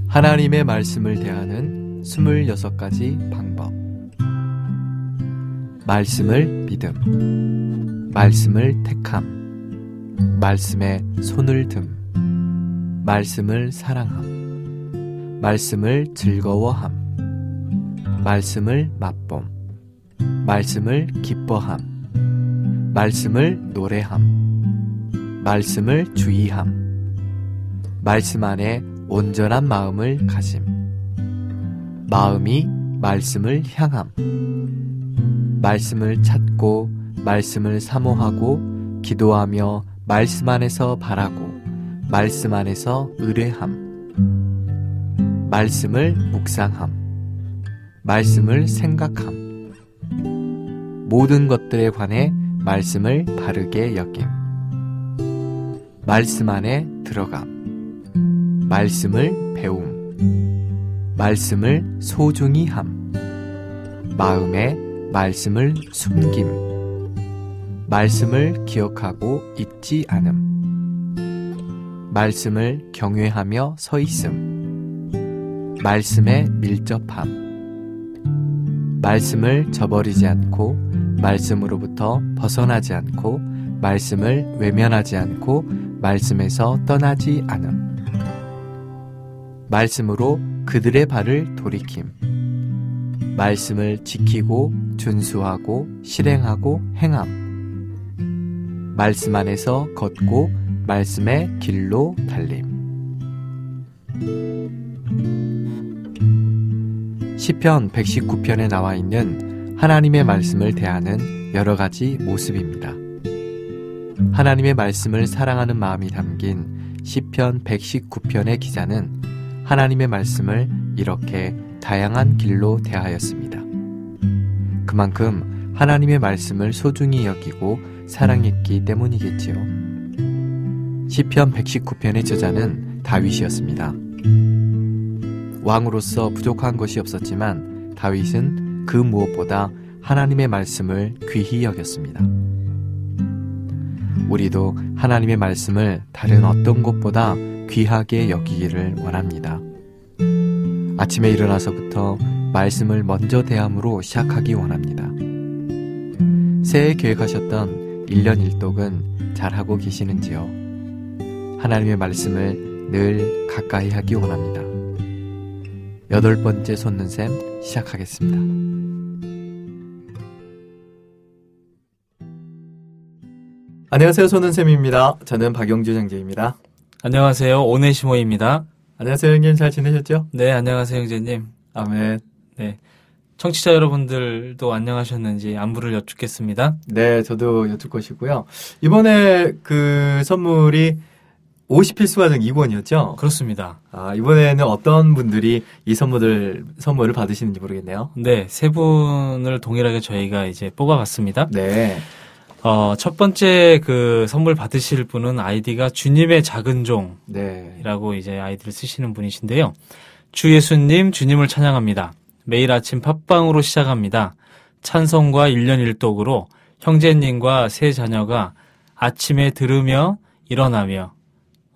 하나님의 말씀을 대하는 26가지 방법. 말씀을 믿음, 말씀을 택함, 말씀에 손을 듦, 말씀을 사랑함, 말씀을 즐거워함, 말씀을 맛봄, 말씀을 기뻐함, 말씀을 노래함, 말씀을 주의함, 말씀 안에 온전한 마음을 가짐, 마음이 말씀을 향함, 말씀을 찾고 말씀을 사모하고 기도하며 말씀 안에서 바라고 말씀 안에서 의뢰함, 말씀을 묵상함, 말씀을 생각함, 모든 것들에 관해 말씀을 바르게 여김, 말씀 안에 들어감, 말씀을 배움, 말씀을 소중히 함, 마음에 말씀을 숨김, 말씀을 기억하고 잊지 않음, 말씀을 경외하며 서 있음, 말씀에 밀접함, 말씀을 저버리지 않고 말씀으로부터 벗어나지 않고 말씀을 외면하지 않고 말씀에서 떠나지 않음, 말씀으로 그들의 발을 돌이킴, 말씀을 지키고 준수하고 실행하고 행함, 말씀 안에서 걷고 말씀의 길로 달림. 시편 119편에 나와 있는 하나님의 말씀을 대하는 여러 가지 모습입니다. 하나님의 말씀을 사랑하는 마음이 담긴 시편 119편의 기자는 하나님의 말씀을 이렇게 다양한 길로 대하였습니다. 그만큼 하나님의 말씀을 소중히 여기고 사랑했기 때문이겠지요. 시편 119편의 저자는 다윗이었습니다. 왕으로서 부족한 것이 없었지만 다윗은 그 무엇보다 하나님의 말씀을 귀히 여겼습니다. 우리도 하나님의 말씀을 다른 어떤 것보다 귀하게 여기기를 원합니다. 아침에 일어나서부터 말씀을 먼저 대함으로 시작하기 원합니다. 새해 계획하셨던 1년 1독은 잘하고 계시는지요? 하나님의 말씀을 늘 가까이 하기 원합니다. 8번째 솟는샘 시작하겠습니다. 안녕하세요, 솟는샘입니다. 저는 박영주 장제입니다. 안녕하세요, 오네시모입니다. 안녕하세요, 형님. 잘 지내셨죠? 네, 안녕하세요, 형제님. 아멘. 네, 청취자 여러분들도 안녕하셨는지 안부를 여쭙겠습니다. 네, 저도 여쭙 것이고요. 이번에 그 선물이 50필수 과정 2권이었죠? 그렇습니다. 아, 이번에는 어떤 분들이 이 선물을 받으시는지 모르겠네요. 네, 세 분을 동일하게 저희가 이제 뽑아봤습니다. 네. 첫 번째 그 선물 받으실 분은 아이디가 주님의 작은 종이라고 네. 이제 아이디를 쓰시는 분이신데요. 주 예수님, 주님을 찬양합니다. 매일 아침 팟빵으로 시작합니다. 찬송과 1년 1독으로 형제님과 세 자녀가 아침에 들으며 일어나며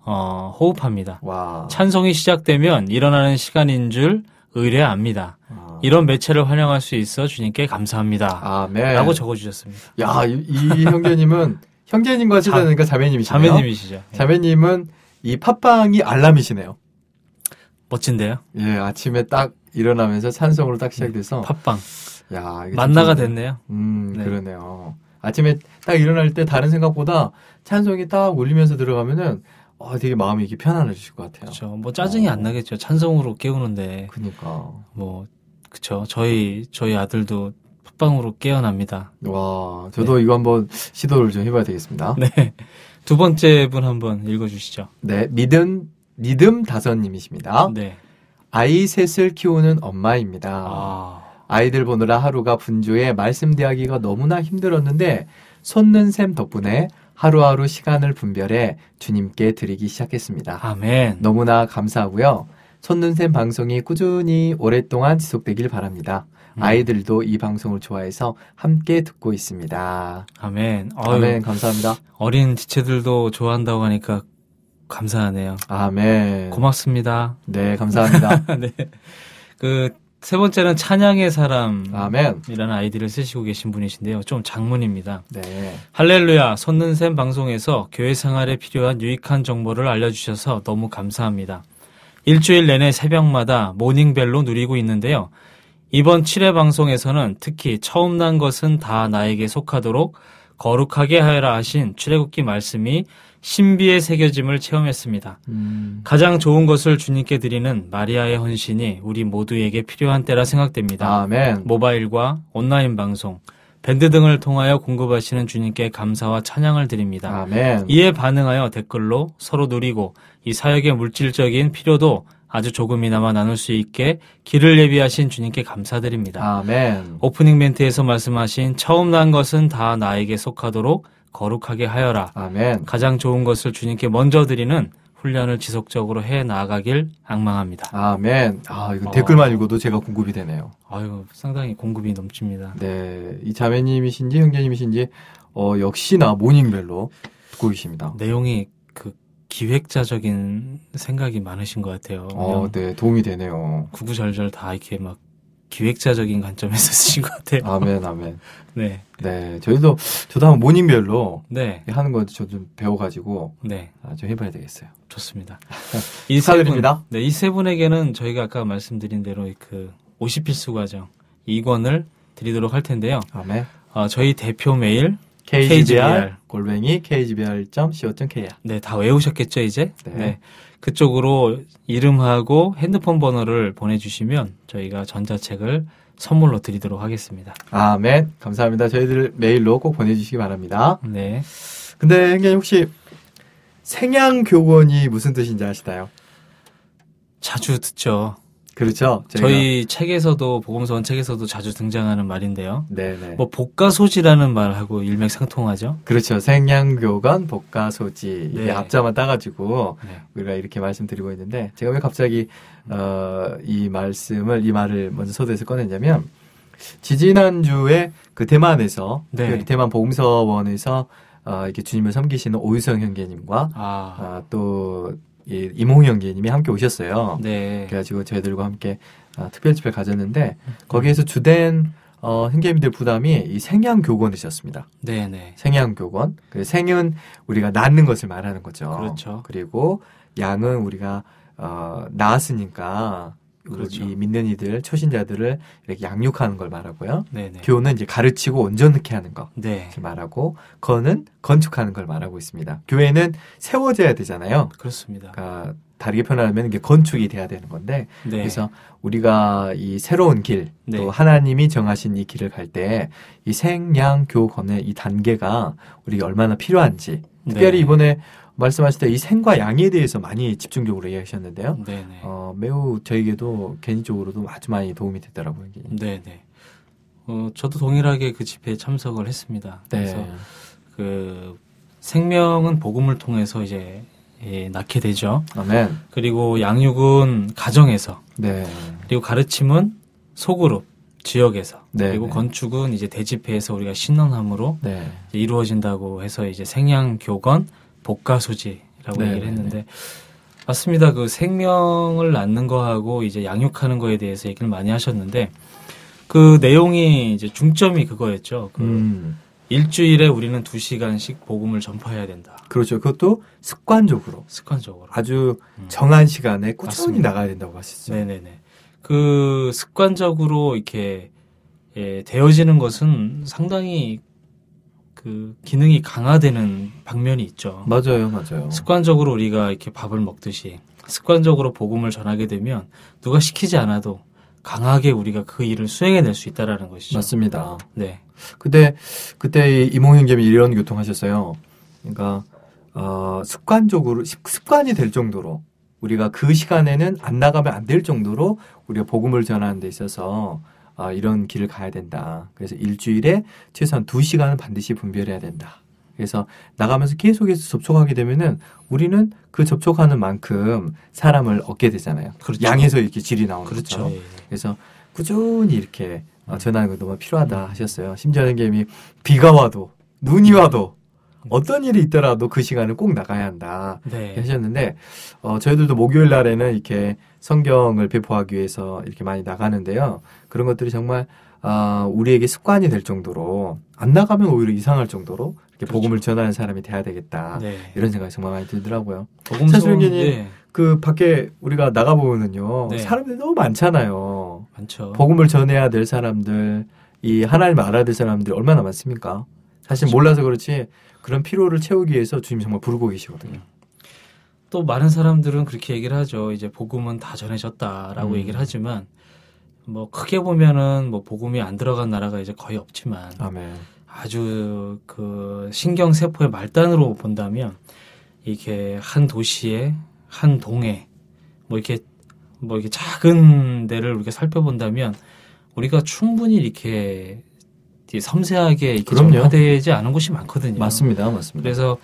호흡합니다. 와. 찬송이 시작되면 일어나는 시간인 줄 의뢰합니다. 이런 매체를 활용할 수 있어 주님께 감사합니다. 아멘. 라고 적어주셨습니다. 야, 이 형제님은 형제님과 쓰다니까 자매님이시네요. 자매님이시죠. 예. 자매님은 이 팟빵이 알람이시네요. 멋진데요? 예, 아침에 딱 일어나면서 찬송으로 딱 시작돼서 팟빵. 야, 이게 만나가 좀 됐네요. 네. 그러네요. 아침에 딱 일어날 때 다른 생각보다 찬송이 딱 울리면서 들어가면은 되게 마음이 이렇게 편안해지실 것 같아요. 그렇죠. 뭐 짜증이 안 나겠죠. 찬송으로 깨우는데. 그러니까. 뭐 그렇죠. 저희 아들도 팟빵으로 깨어납니다. 와, 저도 이거 한번 시도를 좀 해봐야 되겠습니다. 네. 두 번째 분 한번 읽어주시죠. 네, 리듬 다섯님이십니다. 네. 아이 셋을 키우는 엄마입니다. 아이들 보느라 하루가 분주해 말씀 대하기가 너무나 힘들었는데 솟는 샘 덕분에 하루하루 시간을 분별해 주님께 드리기 시작했습니다. 아멘. 너무나 감사하고요. 손눈샘 방송이 꾸준히 오랫동안 지속되길 바랍니다. 아이들도 이 방송을 좋아해서 함께 듣고 있습니다. 아멘. 아멘. 감사합니다. 어린 지체들도 좋아한다고 하니까 감사하네요. 아멘. 고맙습니다. 네, 감사합니다. 네. 세 번째는 찬양의 사람이라는 아멘. 아이디를 쓰시고 계신 분이신데요. 좀 장문입니다. 네. 할렐루야, 손는샘 방송에서 교회 생활에 필요한 유익한 정보를 알려주셔서 너무 감사합니다. 일주일 내내 새벽마다 모닝벨로 누리고 있는데요. 이번 7회 방송에서는 특히 처음 난 것은 다 나에게 속하도록 거룩하게 하여라 하신 출애굽기 말씀이 신비의 새겨짐을 체험했습니다. 가장 좋은 것을 주님께 드리는 마리아의 헌신이 우리 모두에게 필요한 때라 생각됩니다. 아멘. 모바일과 온라인 방송, 밴드 등을 통하여 공급하시는 주님께 감사와 찬양을 드립니다. 아멘. 이에 반응하여 댓글로 서로 누리고 이 사역의 물질적인 필요도 아주 조금이나마 나눌 수 있게 길을 예비하신 주님께 감사드립니다. 아멘. 오프닝 멘트에서 말씀하신 처음 난 것은 다 나에게 속하도록 거룩하게 하여라. 아멘. 가장 좋은 것을 주님께 먼저 드리는 훈련을 지속적으로 해 나아가길 앙망합니다. 아멘. 이거 댓글만 읽어도 제가 공급이 되네요. 아유, 상당히 공급이 넘칩니다. 네. 이 자매님이신지 형제님이신지, 역시나 모닝벨로 듣고 계십니다. 내용이 기획자적인 생각이 많으신 것 같아요. 네. 도움이 되네요. 구구절절 다 이렇게 막 기획자적인 관점에서 쓰신 것 같아요. 아멘, 아멘. 네. 네. 저도 한번 모닝벨로 네. 하는 거 저 좀 배워가지고, 네. 좀 해봐야 되겠어요. 좋습니다. 축하드립니다. 이 세 분에게는 저희가 아까 말씀드린 대로 50필수 과정 2권을 드리도록 할 텐데요. 아멘. 저희 대표 메일 kgbr@kgbr.co.kr. 네, 다 외우셨겠죠, 이제? 네. 그쪽으로 이름하고 핸드폰 번호를 보내주시면 저희가 전자책을 선물로 드리도록 하겠습니다. 아멘. 감사합니다. 저희들 메일로 꼭 보내주시기 바랍니다. 네. 근데 형님 혹시 생양교권이 무슨 뜻인지 아시나요? 자주 듣죠. 그렇죠. 저희 책에서도, 복음서원 책에서도 자주 등장하는 말인데요. 네네. 복가소지라는 말하고 일맥상통하죠. 그렇죠. 생양교건 복가소지. 네. 이게 앞자만 따가지고 네. 우리가 이렇게 말씀드리고 있는데, 제가 왜 갑자기 이 말을 먼저 서두에서 꺼냈냐면, 지지난주에 대만에서, 네. 대만 복음서원에서 이렇게 주님을 섬기시는 오유성 형제님과 또 이몽 형제님이 함께 오셨어요. 네. 그래가지고 저희들과 함께 특별 집회를 가졌는데, 거기에서 주된 형제님들 부담이 이 생양교권이셨습니다. 네네. 생양교권. 생은 우리가 낳는 것을 말하는 거죠. 그렇죠. 그리고 양은 우리가 낳았으니까 그렇죠. 이 믿는 이들, 초신자들을 이렇게 양육하는 걸 말하고요. 네네. 교는 이제 가르치고 온전케 하는 거 네. 말하고, 건은 건축하는 걸 말하고 있습니다. 교회는 세워져야 되잖아요. 그렇습니다. 그러니까 다르게 표현하면 이게 건축이 돼야 되는 건데, 네. 그래서 우리가 이 새로운 길, 네. 또 하나님이 정하신 이 길을 갈 때 이 생양교건의 이 단계가 우리가 얼마나 필요한지, 특별히 네. 이번에 말씀하실 때 이 생과 양에 대해서 많이 집중적으로 이야기하셨는데요. 네네. 매우 저에게도 개인적으로도 아주 많이 도움이 됐더라고요. 이게. 네네. 저도 동일하게 그 집회에 참석을 했습니다. 그래서 네. 생명은 복음을 통해서 이제 낳게 되죠. 아멘. 그리고 양육은 가정에서, 네. 그리고 가르침은 소그룹, 지역에서, 네, 그리고 네. 건축은 이제 대집회에서 우리가 신원함으로 네. 이제 이루어진다고 해서 이제 생양교건, 복가소지라고 네, 얘기를 네, 했는데, 맞습니다. 생명을 낳는 거하고 이제 양육하는 거에 대해서 얘기를 많이 하셨는데, 그 내용이 이제 중점이 그거였죠. 일주일에 우리는 2시간씩 복음을 전파해야 된다. 그렇죠. 그것도 습관적으로 아주 정한 시간에 꾸준히 맞습니다. 나가야 된다고 하셨죠. 네네네. 습관적으로 이렇게 되어지는 것은 상당히 기능이 강화되는 방면이 있죠. 맞아요. 습관적으로 우리가 이렇게 밥을 먹듯이 습관적으로 복음을 전하게 되면 누가 시키지 않아도 강하게 우리가 그 일을 수행해낼 수 있다라는 것이죠. 맞습니다. 네. 그때 이몽 형님이 이런 교통하셨어요. 그러니까 습관적으로 습관이 될 정도로, 우리가 그 시간에는 안 나가면 안 될 정도로 우리가 복음을 전하는 데 있어서 이런 길을 가야 된다. 그래서 일주일에 최소한 2시간은 반드시 분별해야 된다. 그래서 나가면서 계속해서 접촉하게 되면은 우리는 그 접촉하는 만큼 사람을 얻게 되잖아요. 그렇죠. 양에서 이렇게 질이 나오는 그렇죠. 거죠. 예. 그래서 꾸준히 이렇게 전하는 거 너무 필요하다 하셨어요. 심지어 선생님이 비가 와도 눈이 와도 어떤 일이 있더라도 그 시간을 꼭 나가야 한다 네. 하셨는데 저희들도 목요일 날에는 이렇게 성경을 배포하기 위해서 이렇게 많이 나가는데요. 그런 것들이 정말 우리에게 습관이 될 정도로 안 나가면 오히려 이상할 정도로 이렇게 그렇죠. 복음을 전하는 사람이 돼야 되겠다. 네. 이런 생각이 정말 많이 들더라고요. 복음 사실은님 네. 그 밖에 우리가 나가 보면은요 네. 사람들이 너무 많잖아요. 많죠. 복음을 전해야 될 사람들, 이 하나님을 알아야 될 사람들이 얼마나 많습니까? 사실 그렇죠. 몰라서 그렇지 그런 필요를 채우기 위해서 주님이 정말 부르고 계시거든요. 또 많은 사람들은 그렇게 얘기를 하죠. 이제 복음은 다 전해졌다라고 얘기를 하지만 뭐 크게 보면은 뭐 복음이 안 들어간 나라가 이제 거의 없지만 아멘. 아주 그 신경 세포의 말단으로 본다면 이게 한 도시에 한 동에 뭐 이렇게 작은 데를 우리가 살펴본다면 우리가 충분히 이렇게 섬세하게 이렇게 그럼요. 전파되지 않은 곳이 많거든요. 맞습니다. 맞습니다. 그래서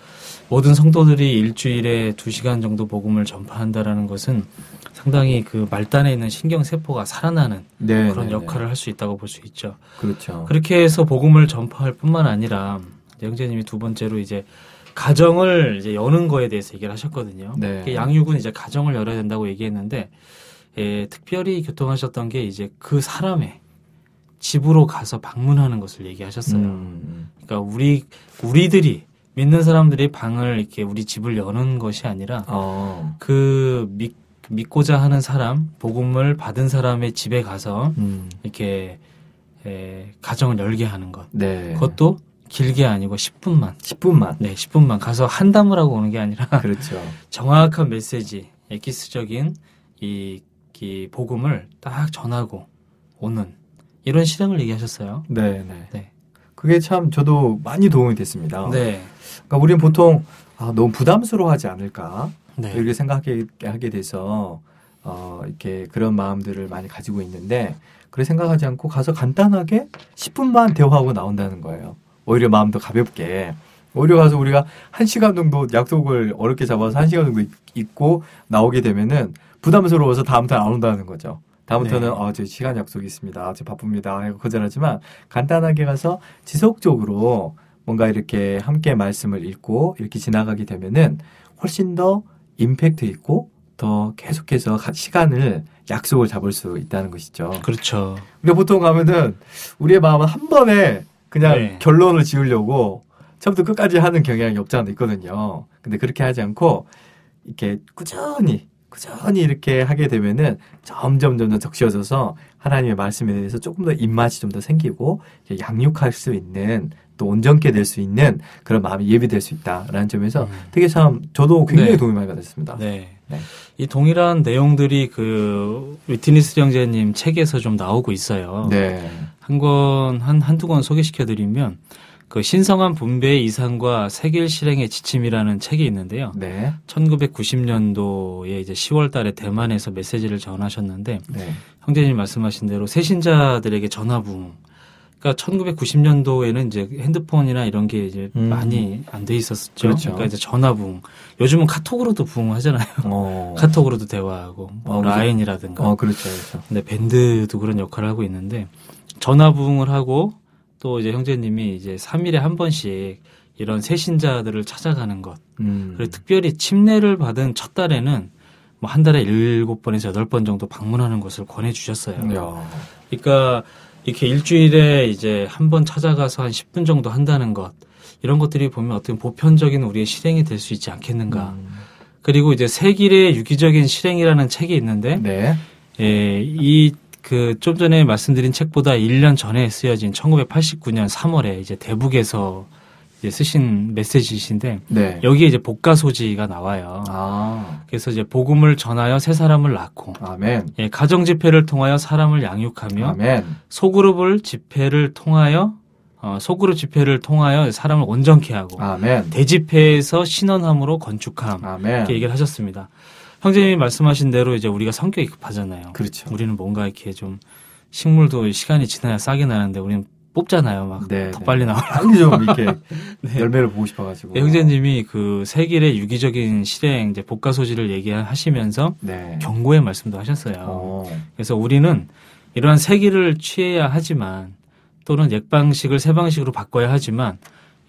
모든 성도들이 일주일에 2시간 정도 복음을 전파한다라는 것은 상당히 그 말단에 있는 신경 세포가 살아나는 네, 그런 네, 역할을 할 수 있다고 볼 수 있죠. 그렇죠. 그렇게 해서 복음을 전파할 뿐만 아니라 형제님이 두 번째로 이제 가정을 이제 여는 거에 대해서 얘기를 하셨거든요. 네. 양육은 이제 가정을 열어야 된다고 얘기했는데 특별히 교통하셨던 게 이제 그 사람의 집으로 가서 방문하는 것을 얘기하셨어요. 그러니까 우리들이 믿는 사람들이 방을 이렇게 우리 집을 여는 것이 아니라 그 믿고자 하는 사람, 복음을 받은 사람의 집에 가서 이렇게 가정을 열게 하는 것. 네. 그것도 길게 아니고 10분만. 10분만. 네, 10분만 가서 한담을 하고 오는 게 아니라 그렇죠. 정확한 메시지, 에키스적인 이 복음을 딱 전하고 오는 이런 실행을 얘기하셨어요. 네, 네. 네. 그게 참 저도 많이 도움이 됐습니다. 네. 그러니까 우리는 보통 너무 부담스러워하지 않을까 네. 이렇게 생각하게 돼서 이렇게 그런 마음들을 많이 가지고 있는데 그렇게 생각하지 않고 가서 간단하게 10분만 대화하고 나온다는 거예요. 오히려 마음도 가볍게. 오히려 가서 우리가 1시간 정도 약속을 어렵게 잡아서 1시간 정도 있고 나오게 되면은 부담스러워서 다음부터는 안 온다는 거죠. 다음부터는 네. 저 시간 약속이 있습니다. 저 바쁩니다. 하고 거절하지만 간단하게 가서 지속적으로 뭔가 이렇게 함께 말씀을 읽고 이렇게 지나가게 되면은 훨씬 더 임팩트 있고 더 계속해서 시간을 약속을 잡을 수 있다는 것이죠. 그렇죠. 우리가 보통 가면은 우리의 마음은 한 번에 그냥 네. 결론을 결론을 지으려고 처음부터 끝까지 하는 경향이 없지 않아 있거든요. 근데 그렇게 하지 않고 이렇게 꾸준히 이렇게 하게 되면은 점점 적셔져서 하나님의 말씀에 대해서 조금 더 입맛이 좀 더 생기고 이제 양육할 수 있는 또 온전케 될 수 있는 그런 마음이 예비될 수 있다라는 점에서 되게 참 저도 굉장히 네. 도움이 많이 받았습니다. 네. 네. 이 동일한 내용들이 그 위트니스 형제님 책에서 좀 나오고 있어요. 네. 한두 권 소개시켜 드리면 그 신성한 분배의 이상과 세길 실행의 지침이라는 책이 있는데요. 네. 1990년도에 이제 10월 달에 대만에서 메시지를 전하셨는데 네. 형제님 말씀하신 대로 새신자들에게 전화부흥. 그러니까 1990년도에는 이제 핸드폰이나 이런 게 이제 많이 안 돼 있었죠. 그렇죠. 그러니까 이제 전화부흥. 요즘은 카톡으로도 부흥하잖아요. 카톡으로도 대화하고 뭐 라인이라든가. 그렇죠. 그렇죠. 근데 밴드도 그런 역할을 하고 있는데 전화 부흥을 하고 또 이제 형제님이 이제 3일에 한 번씩 이런 새신자들을 찾아가는 것. 그리고 특별히 침례를 받은 첫 달에는 뭐 한 달에 7번에서 8번 정도 방문하는 것을 권해 주셨어요. 야. 그러니까 이렇게 일주일에 이제 한 번 찾아가서 한 10분 정도 한다는 것. 이런 것들이 보면 어떻게 보편적인 우리의 실행이 될 수 있지 않겠는가. 그리고 이제 세길의 유기적인 실행이라는 책이 있는데 네. 좀 전에 말씀드린 책보다 1년 전에 쓰여진 1989년 3월에 이제 대북에서 이제 쓰신 메시지이신데 네. 여기에 이제 복가 소지가 나와요. 그래서 이제 복음을 전하여 새 사람을 낳고 아멘. 가정 집회를 통하여 사람을 양육하며 아멘. 소그룹 집회를 통하여 사람을 온전케 하고 아멘. 대집회에서 신원함으로 건축함 아멘. 이렇게 얘기를 하셨습니다. 형제님이 말씀하신 대로 이제 우리가 성격이 급하잖아요. 그렇죠. 우리는 뭔가 이렇게 좀 식물도 시간이 지나야 싹이 나는데 우리는 뽑잖아요. 막 더 네, 빨리 나오고. 빨리 좀 이렇게 네. 열매를 보고 싶어가지고. 네, 형제님이 그 세길의 유기적인 실행, 이제 복가 소지를 얘기하시면서 네. 경고의 말씀도 하셨어요. 그래서 우리는 이러한 세길을 취해야 하지만 또는 옛 방식을 새 방식으로 바꿔야 하지만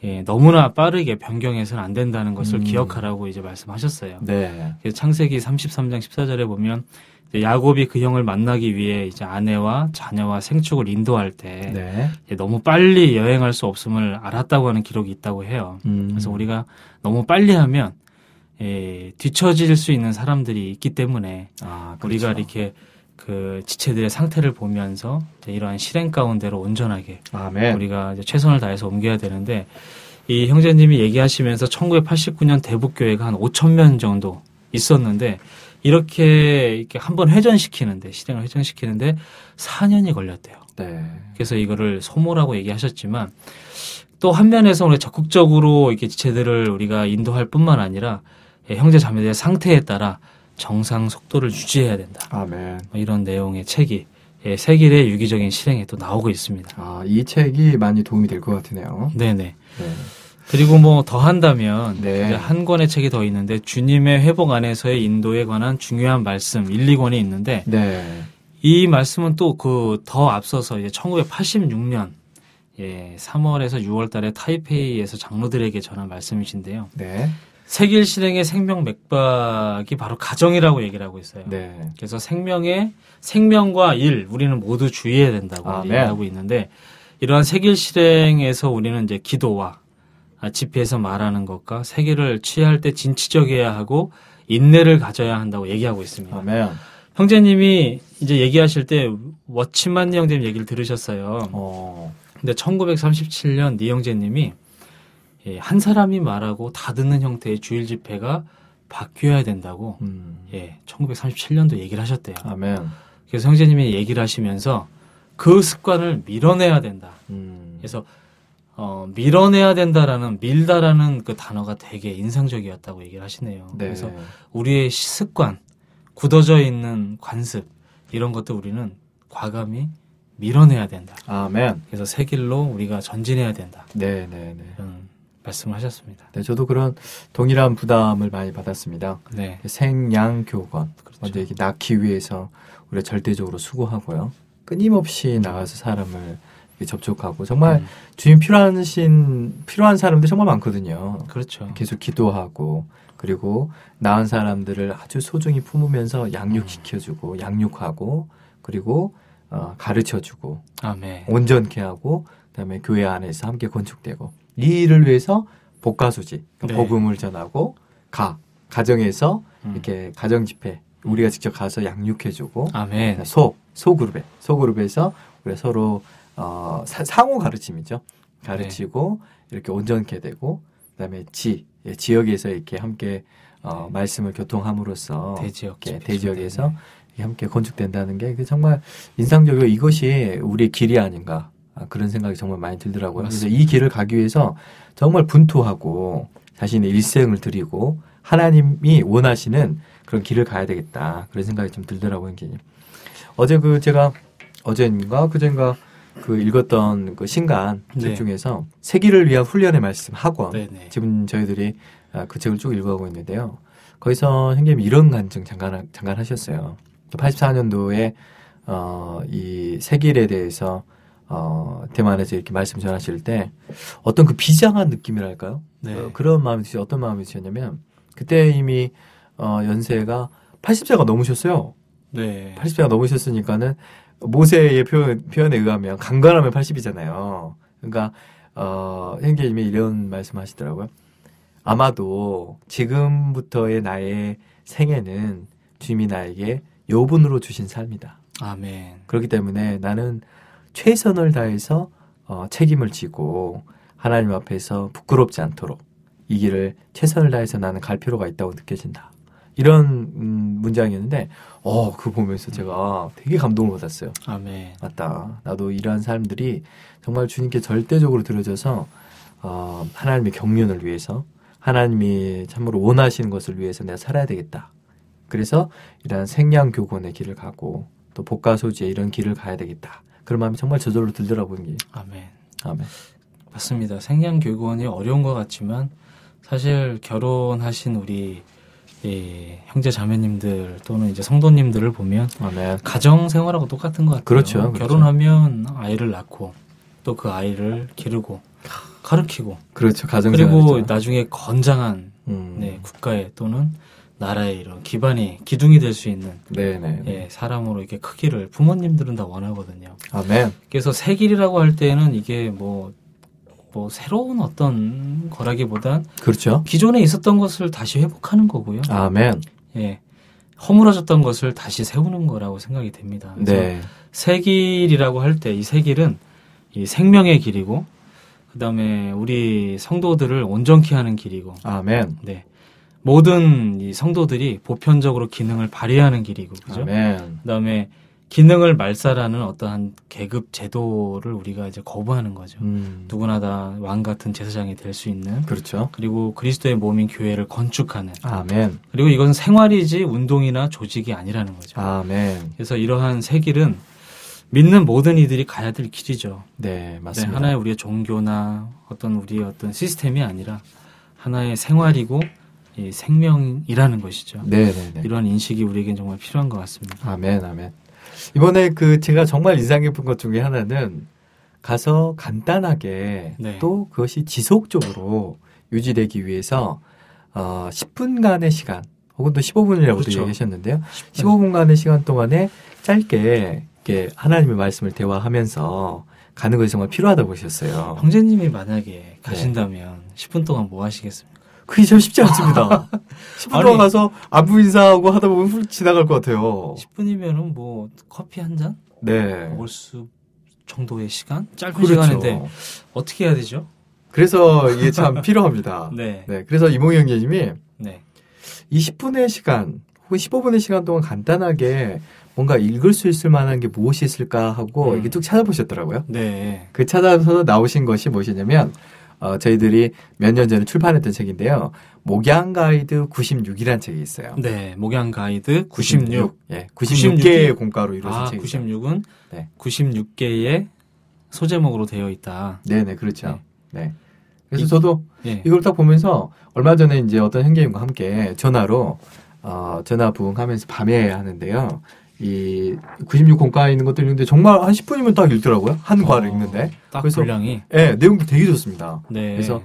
예, 너무나 빠르게 변경해서는 안 된다는 것을 기억하라고 이제 말씀하셨어요. 네. 그래서 창세기 33장 14절에 보면 이제 야곱이 그 형을 만나기 위해 이제 아내와 자녀와 생축을 인도할 때 네. 너무 빨리 여행할 수 없음을 알았다고 하는 기록이 있다고 해요. 그래서 우리가 너무 빨리 하면 뒤처질 수 있는 사람들이 있기 때문에 그렇죠. 우리가 이렇게 그 지체들의 상태를 보면서 이러한 실행 가운데로 온전하게 아멘. 우리가 이제 최선을 다해서 옮겨야 되는데 이 형제님이 얘기하시면서 1989년 대북교회가 한 5천 명 정도 있었는데 이렇게 한번 회전시키는데 실행을 회전시키는데 4년이 걸렸대요. 네. 그래서 이거를 소모라고 얘기하셨지만 또 한 면에서 우리 적극적으로 이렇게 지체들을 우리가 인도할 뿐만 아니라 형제 자매들의 상태에 따라 정상 속도를 유지해야 된다. 아멘. 이런 내용의 책이 세길의 유기적인 실행에 또 나오고 있습니다. 이 책이 많이 도움이 될 것 같으네요. 네네. 네. 그리고 뭐 더 한다면 네. 이제 한 권의 책이 더 있는데 주님의 회복 안에서의 인도에 관한 중요한 말씀 1, 2권이 있는데 네. 이 말씀은 또 그 더 앞서서 이제 1986년 3월에서 6월 달에 타이페이에서 장로들에게 전한 말씀이신데요. 네. 세길 실행의 생명 맥박이 바로 가정이라고 얘기를 하고 있어요. 네. 그래서 생명과 일 우리는 모두 주의해야 된다고 얘기하고 있는데 이러한 세길 실행에서 우리는 이제 기도와 집회에서 말하는 것과 세길을 취할 때 진취적이어야 하고 인내를 가져야 한다고 얘기하고 있습니다. 아멘. 형제님이 이제 얘기하실 때 워치만 형제님 얘기를 들으셨어요. 근데 1937년 니 형제님이 한 사람이 말하고 다 듣는 형태의 주일 집회가 바뀌어야 된다고 1937년도 얘기를 하셨대요. 아멘. 그래서 형제님이 얘기를 하시면서 그 습관을 밀어내야 된다. 그래서 밀어내야 된다라는 밀다라는 그 단어가 되게 인상적이었다고 얘기를 하시네요. 네. 그래서 우리의 습관, 굳어져 있는 관습 이런 것들 우리는 과감히 밀어내야 된다. 아멘. 그래서 새 길로 우리가 전진해야 된다. 네. 이런 말씀을 하셨습니다. 네, 저도 그런 동일한 부담을 많이 받았습니다. 네. 생양교건, 그렇죠. 먼저 이렇게 낳기 위해서 우리가 절대적으로 수고하고요. 끊임없이 나가서 사람을 접촉하고 정말 주님 필요한 사람들 정말 많거든요. 그렇죠. 계속 기도하고 그리고 낳은 사람들을 아주 소중히 품으면서 양육시켜주고 양육하고 그리고 가르쳐주고 아멘. 온전케 하고 그다음에 교회 안에서 함께 건축되고 이 일을 위해서 복가수지 네. 복음을 전하고 가정에서 이렇게 가정 집회 우리가 직접 가서 양육해주고 아멘. 소그룹에서 우리가 서로 상호 가르침이죠. 가르치고 이렇게 온전케 되고 그다음에 지역에서 이렇게 함께 말씀을 교통함으로써 대지역에서 함께 건축된다는 게 정말 인상적이고 이것이 우리의 길이 아닌가 그런 생각이 정말 많이 들더라고요. 맞습니다. 그래서 이 길을 가기 위해서 정말 분투하고 자신의 일생을 드리고 하나님이 원하시는 그런 길을 가야 되겠다 그런 생각이 좀 들더라고요. 어제 제가 어제인가 그젠가 읽었던 그 신간 책 중에서 세기를 위한 훈련의 말씀 학원 지금 저희들이 그 책을 쭉 읽어가고 있는데요. 거기서 형님이 이런 간증 잠깐 하셨어요. 84년도에 이 세길에 대해서 대만에서 이렇게 말씀 전하실 때 어떤 그 비장한 느낌이랄까요? 그런 마음이 드시 어떤 마음이 드셨냐면 그때 이미 연세가 80세가 넘으셨어요. 네. 80세가 넘으셨으니까는 모세의 표현에 의하면 강건하면 80이잖아요. 그러니까 형제님이 이런 말씀하시더라고요. 아마도 지금부터의 나의 생애는 주님이 나에게 여분으로 주신 삶이다. 아멘. 그렇기 때문에 나는 최선을 다해서 책임을 지고 하나님 앞에서 부끄럽지 않도록 이 길을 최선을 다해서 나는 갈 필요가 있다고 느껴진다. 이런 문장이었는데 그거 보면서 제가 되게 감동을 받았어요. 아멘. 맞다. 나도 이러한 사람들이 정말 주님께 절대적으로 들어져서 하나님의 경륜을 위해서 하나님이 참으로 원하시는 것을 위해서 내가 살아야 되겠다. 그래서 이러한 생양교권의 길을 가고 또 복가소지의 이런 길을 가야 되겠다. 그런 마음이 정말 저절로 들더라고요. 이게. 아멘. 아멘. 맞습니다. 생양교육원이 어려운 것 같지만 사실 결혼하신 우리 형제 자매님들 또는 이제 성도님들을 보면 아멘. 가정 생활하고 똑같은 것 같아요. 그렇죠. 결혼하면 아이를 낳고 또 그 아이를 기르고 가르치고 그렇죠. 가정 그리고 생활이죠. 나중에 건장한 국가에 또는 나라의 이런 기둥이 될 수 있는 네네. 사람으로 이렇게 크기를 부모님들은 다 원하거든요. 아멘. 그래서 새 길이라고 할 때는 이게 뭐 새로운 어떤 거라기보단 그렇죠. 기존에 있었던 것을 다시 회복하는 거고요. 아멘. 예. 허물어졌던 것을 다시 세우는 거라고 생각이 됩니다. 그래서 네. 새 길이라고 할 때 이 새 길은 이 생명의 길이고 그다음에 우리 성도들을 온전케 하는 길이고 아멘. 네. 모든 이 성도들이 보편적으로 기능을 발휘하는 길이고 그죠? 아멘. 그다음에 기능을 말살하는 어떠한 계급 제도를 우리가 이제 거부하는 거죠. 누구나 다 왕 같은 제사장이 될 수 있는 그렇죠. 그리고 그리스도의 몸인 교회를 건축하는 아멘. 그리고 이것은 생활이지 운동이나 조직이 아니라는 거죠. 아멘. 그래서 이러한 새 길은 믿는 모든 이들이 가야 될 길이죠. 네, 맞습니다. 네, 하나의 우리의 종교나 어떤 우리의 어떤 시스템이 아니라 하나의 생활이고 이 생명이라는 것이죠. 네네네. 이러한 인식이 우리에겐 정말 필요한 것 같습니다. 아멘, 아멘. 이번에 제가 정말 인상 깊은 것 중에 하나는 가서 간단하게 네. 또 그것이 지속적으로 유지되기 위해서 10분간의 시간 혹은 또 15분이라고도 그렇죠. 얘기하셨는데요. 15분간의 시간 동안에 짧게 이렇게 하나님의 말씀을 대화하면서 가는 것이 정말 필요하다고 보셨어요. 형제님이 만약에 가신다면 10분 동안 뭐 하시겠습니까? 그게 참 쉽지 않습니다. 10분 동안 가서 안부 인사하고 하다 보면 훌 지나갈 것 같아요. 10분이면은 뭐 커피 한 잔 네. 먹을 수 정도의 시간? 짧은 그렇죠. 시간인데 어떻게 해야 되죠? 그래서 이게 참 필요합니다. 네. 네. 그래서 이몽희 형제님이 네. 이 10분의 시간 혹은 15분의 시간 동안 간단하게 뭔가 읽을 수 있을 만한 게 무엇이 있을까 하고 이렇게 쭉 찾아보셨더라고요. 네. 그 찾아서 나오신 것이 무엇이냐면 저희들이 몇 년 전에 출판했던 책인데요. 목양 가이드 96이라는 책이 있어요. 네. 목양 가이드 96. 예, 96개의 공과로 이루어진 책이죠. 96은 네. 96개의 소제목으로 되어 있다. 네네, 그렇죠. 네. 그래서 이- 저도 예. 이걸 딱 보면서 얼마 전에 이제 어떤 형제님과 함께 전화로 전화 부응하면서 밤에 하는데요. 이 96공과에 있는 것들 읽는데 정말 한 10분이면 딱 읽더라고요. 한 과를 읽는데. 딱 그래서 분량이. 네, 내용도 되게 좋습니다. 네. 그래서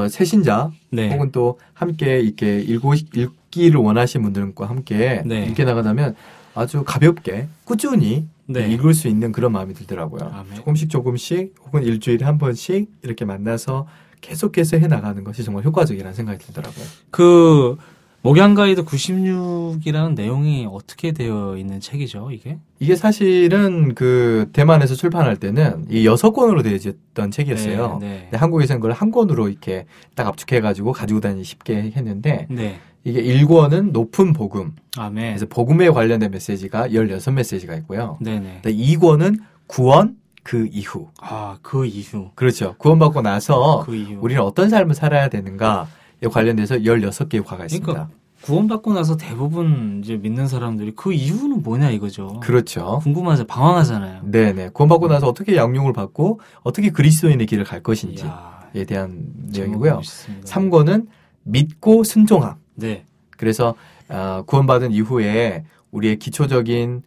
새신자 네. 혹은 또 함께 이렇게 읽기를 원하시는 분들과 함께 네. 읽게 나가다면 아주 가볍게 꾸준히 네. 읽을 수 있는 그런 마음이 들더라고요. 아멘. 조금씩 혹은 일주일에 한 번씩 이렇게 만나서 계속해서 해나가는 것이 정말 효과적이라는 생각이 들더라고요. 그 목양 가이드 96이라는 내용이 어떻게 되어 있는 책이죠, 이게? 이게 사실은 그 대만에서 출판할 때는 이 6권으로 되어 있던 책이었어요. 네. 근데 한국에서는 그걸 한 권으로 이렇게 딱 압축해가지고 가지고 다니기 쉽게 했는데 네. 이게 1권은 높은 복음. 아멘. 그래서 복음에 관련된 메시지가 16메시지가 있고요. 네네. 2권은 구원 그 이후. 아, 그 이후. 그렇죠. 구원받고 나서 그 이후. 우리는 어떤 삶을 살아야 되는가에 관련돼서 16개의 과가 있습니다. 그러니까 구원받고 나서 대부분 이제 믿는 사람들이 그 이유는 뭐냐 이거죠. 그렇죠. 궁금하죠. 방황하잖아요. 네네. 구원받고 나서 어떻게 양육을 받고 어떻게 그리스도인의 길을 갈 것인지에 이야, 대한 제목이 내용이고요. 멋있습니다. 3권은 믿고 순종함. 네. 그래서 구원받은 이후에 우리의 기초적인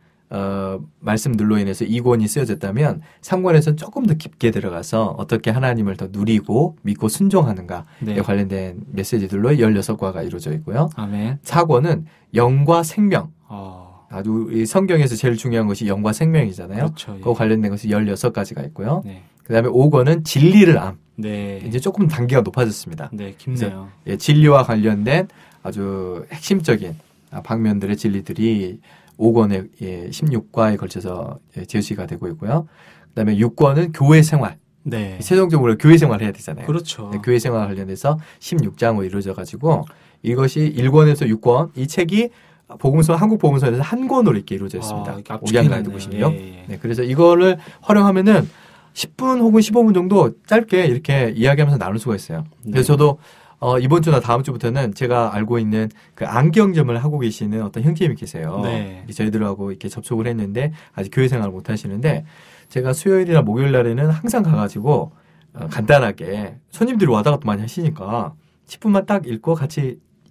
말씀들로 인해서 2권이 쓰여졌다면 3권에서는 조금 더 깊게 들어가서 어떻게 하나님을 더 누리고 믿고 순종하는가에 네. 관련된 메시지들로 16과가 이루어져 있고요. 아멘. 4권은 영과 생명. 어, 아주 이 성경에서 제일 중요한 것이 영과 생명이잖아요. 그렇죠. 그거 관련된 것이 16가지가 있고요. 네. 그 다음에 5권은 진리를 암. 네. 이제 조금 단계가 높아졌습니다. 네, 깊네요. 예, 진리와 관련된 아주 핵심적인 방면들의 진리들이 5권의 16과에 걸쳐서 제시가 되고 있고요. 그다음에 6권은 교회 생활. 네. 최종적으로 교회 생활을 해야 되잖아요. 그렇죠. 네, 교회 생활 관련해서 16장으로 이루어져 가지고 이것이 1권에서 6권 이 책이 복음서 한국 복음서에서 한 권으로 이렇게 이루어져 있습니다. 이렇게 목양 가이드 압축해놨네요. 96. 예, 예. 네, 그래서 이거를 활용하면은 10분 혹은 15분 정도 짧게 이렇게 이야기하면서 나눌 수가 있어요. 그래서 네. 저도 이번 주나 다음 주부터는 제가 알고 있는 그 안경점을 하고 계시는 어떤 형제님이 계세요. 네. 저희들하고 이렇게 접촉을 했는데 아직 교회 생활을 못 하시는데 제가 수요일이나 목요일 날에는 항상 가가지고 간단하게 손님들이 와다 갔다 많이 하시니까 10분만 딱 읽고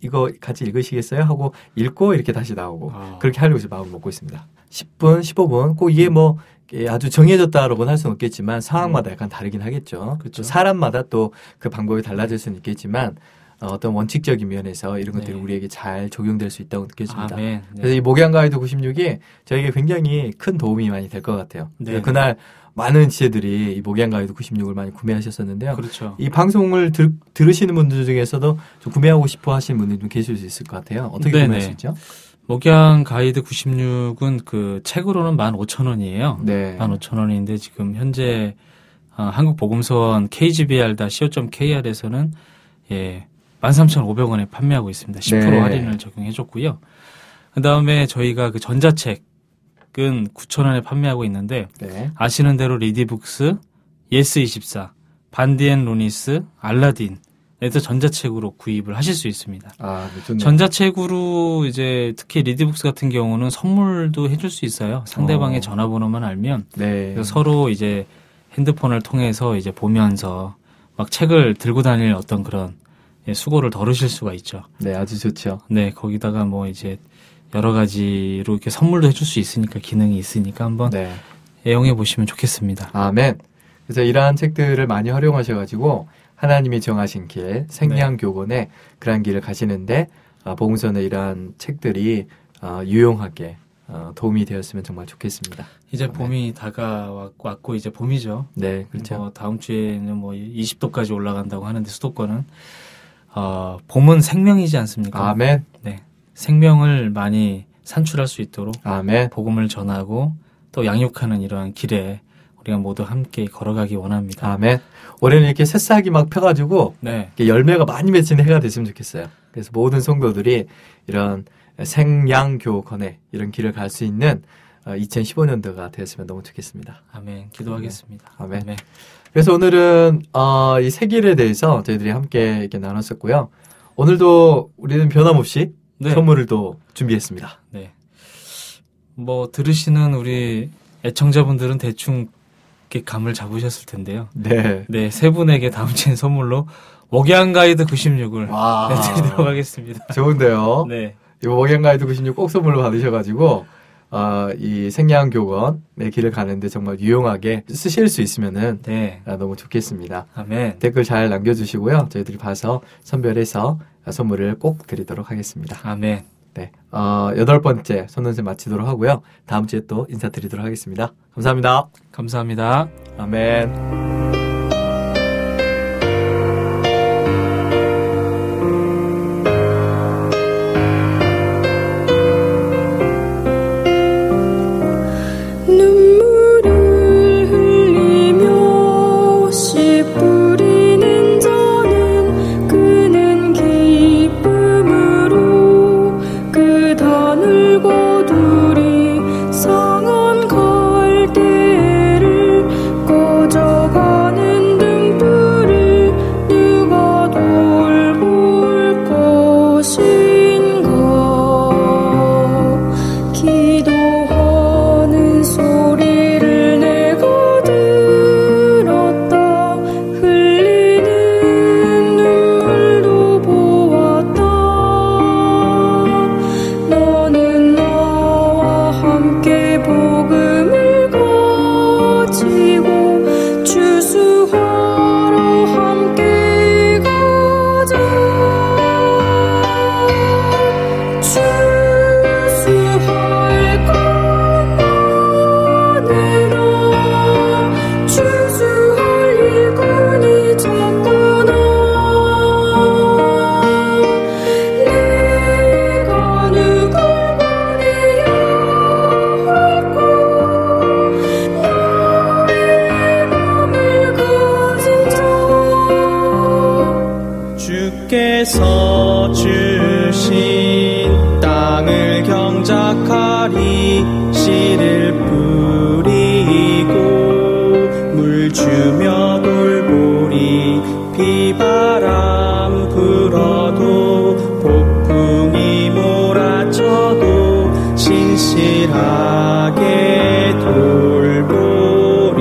이거 같이 읽으시겠어요? 하고 읽고 이렇게 다시 나오고 그렇게 하려고 이제 마음을 먹고 있습니다. 10분, 15분 꼭 이게 뭐 아주 정해졌다라고는 할 수는 없겠지만 상황마다 약간 다르긴 하겠죠. 그렇죠. 사람마다 또 그 방법이 달라질 수는 있겠지만 어떤 원칙적인 면에서 이런 것들이 우리에게 잘 적용될 수 있다고 느껴집니다. 네. 그래서 이 목양 가이드 96이 저에게 굉장히 큰 도움이 많이 될 것 같아요. 네. 그날 많은 지혜들이 이 목양 가이드 96을 많이 구매하셨었는데요. 그렇죠. 이 방송을 들으시는 분들 중에서도 좀 구매하고 싶어 하시는 분들이 좀 계실 수 있을 것 같아요. 어떻게 구매할 수 있죠? 목양 가이드 96은 그 책으로는 15,000원이에요. 네. 15,000원인데 지금 현재 한국보금서원 kgbr.co.kr에서는 13,500원에 판매하고 있습니다. 10% 할인을 적용해줬고요. 그 다음에 저희가 그 전자책은 9,000원에 판매하고 있는데 아시는 대로 리디북스, 예스24, 반디앤로니스, 알라딘 에서 전자책으로 구입을 하실 수 있습니다. 좋네요. 전자책으로 이제 특히 리디북스 같은 경우는 선물도 해줄 수 있어요. 상대방의 전화번호만 알면 그래서 서로 이제 핸드폰을 통해서 이제 보면서 막 책을 들고 다닐 어떤 그런 수고를 덜으실 수가 있죠. 네, 아주 좋죠. 네, 거기다가 뭐 이제 여러 가지로 이렇게 선물도 해줄 수 있으니까 기능이 있으니까 한번 애용해 보시면 좋겠습니다. 아멘. 그래서 이러한 책들을 많이 활용하셔가지고 하나님이 정하신 길, 생양교본의 그러한 길을 가시는데 복음서는 이러한 책들이 유용하게 도움이 되었으면 정말 좋겠습니다. 이제 봄이 다가왔고 이제 봄이죠. 네, 그렇죠. 다음 주에는 뭐 20도까지 올라간다고 하는데 수도권은 봄은 생명이지 않습니까? 아멘. 네, 생명을 많이 산출할 수 있도록 아멘. 복음을 전하고 또 양육하는 이러한 길에 우리가 모두 함께 걸어가기 원합니다. 아멘. 올해는 이렇게 새싹이 막 펴가지고 이렇게 열매가 많이 맺히는 해가 됐으면 좋겠어요. 그래서 모든 성도들이 이런 생양교건의 이런 길을 갈 수 있는 2015년도가 되었으면 너무 좋겠습니다. 아멘. 기도하겠습니다. 아멘. 아멘. 그래서 오늘은 이 새 길에 대해서 저희들이 함께 이렇게 나눴었고요. 오늘도 우리는 변함없이 선물을 또 준비했습니다. 네. 뭐 들으시는 우리 애청자분들은 대충 감을 잡으셨을 텐데요. 네, 세 분에게 다음 주엔 선물로 목양 가이드 96을 드리도록 하겠습니다. 좋은데요. 네. 이 목양 가이드 96 꼭 선물로 받으셔가지고 이 생양교건의 길을 가는데 정말 유용하게 쓰실 수 있으면은 너무 좋겠습니다. 아멘. 댓글 잘 남겨주시고요. 저희들이 봐서 선별해서 선물을 꼭 드리도록 하겠습니다. 아멘. 네, 8번째 선언세 마치도록 하고요. 다음 주에 또 인사드리도록 하겠습니다. 감사합니다. 감사합니다. 아멘. 주께서 주신 땅을 경작하리 씨를 뿌리고 물 주며 돌보리 비바람 불어도 폭풍이 몰아쳐도 신실하게 돌보리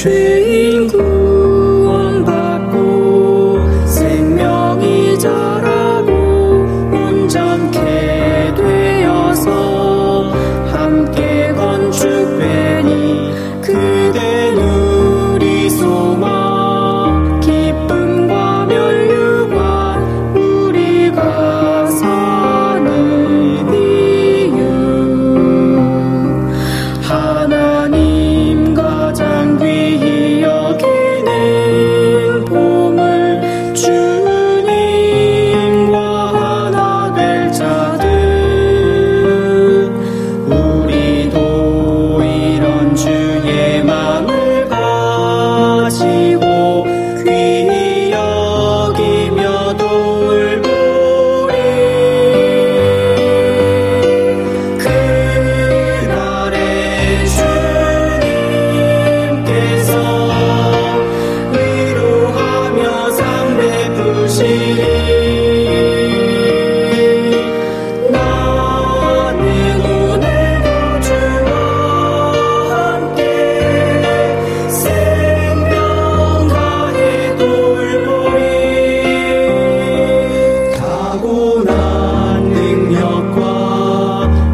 죄인 구원받고 생명이 자라고 온전케 되어서 함께 건축되니 그댄 우리 소망 기쁨과 면류관 우리가 사는 이유 하나님 가장 귀히 여기는 보물 주님과 하나 될 자들 우리도 이런 주의 마음을 가지고 귀히 여기며 돌보리 그날에 주님께서 위로하며 상 베푸시니 나는 오늘도 주와 함께 생명 다해 돌보리 타고난 능력과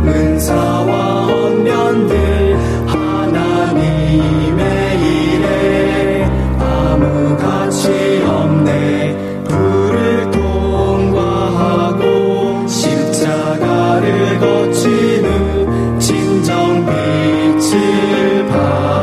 은사와 언면들 하나님의 일에 아무 가치 없네 불을 통과하고 십자가를 거친 후 진정 빛을 발